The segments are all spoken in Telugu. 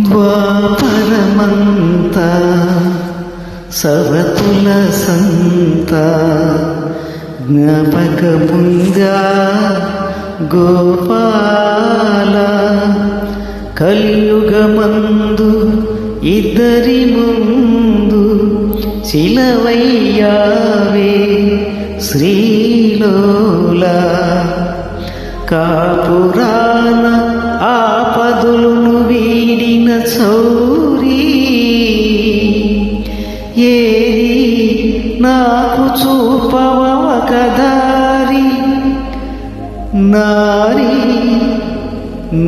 ద్వాపరమంత సవతుల సంత జ్ఞాపకముందా గోపాల కలియుగమందు ఇద్దరి ముందు శిలవయ్యావే శ్రీలోల కాపురాన ఆపదులను వీడిన చౌరీ ఏరి నాకు చూపవ ఒక దారి నారీ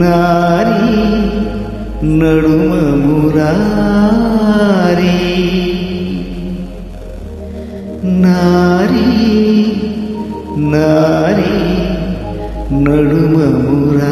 నారీ నడుమ మురారి నారీ నారీ నడుమ మురారి.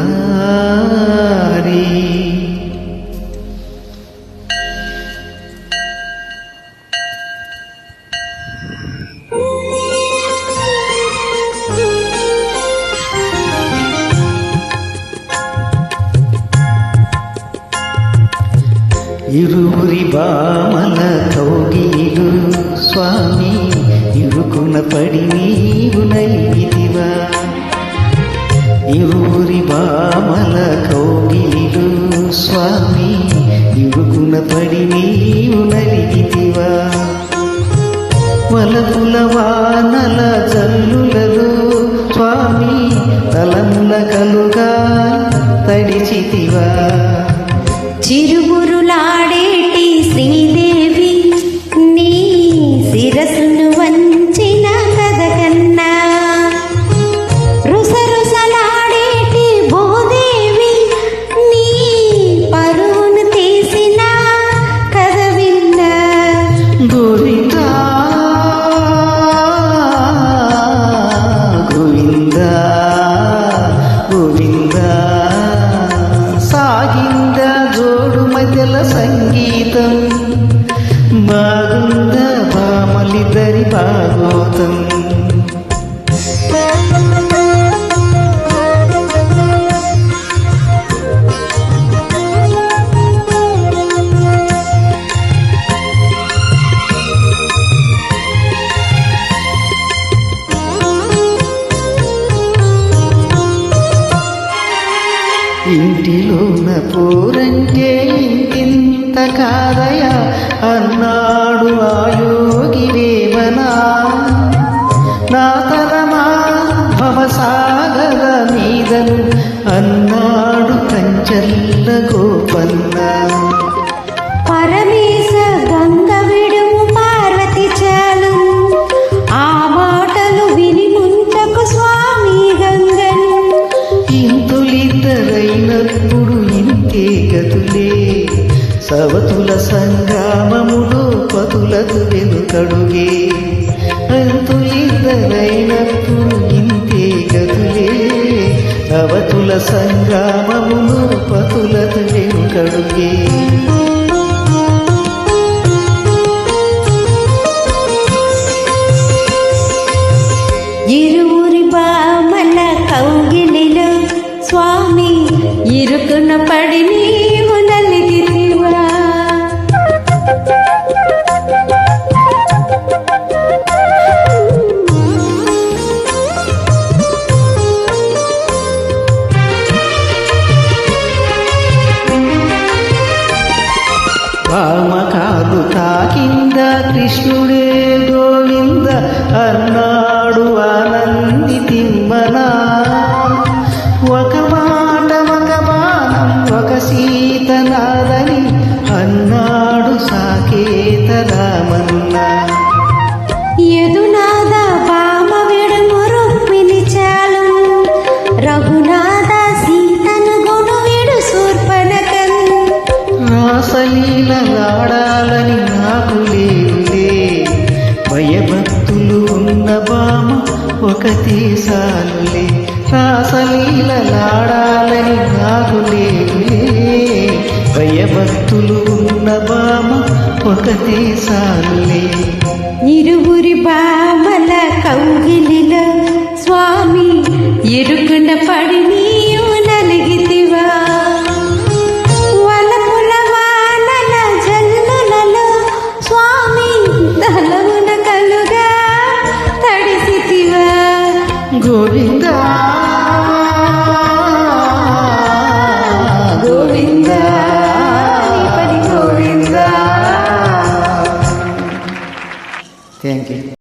ఇరువురి బామల కౌగిలు స్వామి ఇరుకున పడి నీవు నలిగితివా. ఇరువురి బామల కౌగిలు స్వామి ఇరుకున పడి నీవు నలిగితివా. వలపుల వానల జల్లులలో స్వామి తలముల కలుగా తడిచితివా. చిరుబురులాడేటి శ్రీదేవి నీ శిరస్సును వంచిన కథ కన్నా రుసరుసలాడేటి భూదేవి నీ పరువును తీసిన కథ విన్నా. గోవిందా గోవిందా గోవిందా సాగింద జోడు మధ్యల సంగీతం బాగుంద బామలిద్దరి భాగోతం. ఇంటిలోన పోరంటే ఇంకింత కాదయ అన్నాడు ఆయోగి వేమనా. నా తరమా భవసాగర మీదను అన్నాడు కంచల్ల గోపన్న. పరమేశ గంగ విడుము పార్వతి చాలు ఆ మాటలు విని ముంచకు స్వామి గంగను. ఇంతులిద్దరైనప్పుడు ఇంతే గతులే సవతుల సంగ్రామములో పతులకు వెనుకడుగే. ఇంతులిద్దరైనప్పుడు ఇంతే గతులే సవతుల సంగ్రామములో పతులకు వెనుకడుగే. ఇరువురి బామల కౌగిలిలో స్వామి ఇరుకున పడి నీవు నలిగితివా. వామకాలు తాకింద కృష్ణుడే గోవింద అన్నాడు ఆనంది తిమ్మనా. ఒక మాట ఒక బాణం ఒక సీతనాదని అన్నాడు సాకేత రామన్న. యదునాథ బామ విడుము రుక్మిణి చాలు రఘునాథ సీతను గును విడు శూర్పణఖను. రాసలీలలాడాలని నాకు లేదులే భయభక్తులు ఉన్న బామ ఒకతే సాలులే. రాసలీలలాడాలని నాకు లేదులే భయభక్తులు ఉన్న బామ ఒకతే సాలులే. ఇరువురి బామల కౌగిలిలో స్వామి ఇరుకున పడి నీవు నలిగితివా. Thank you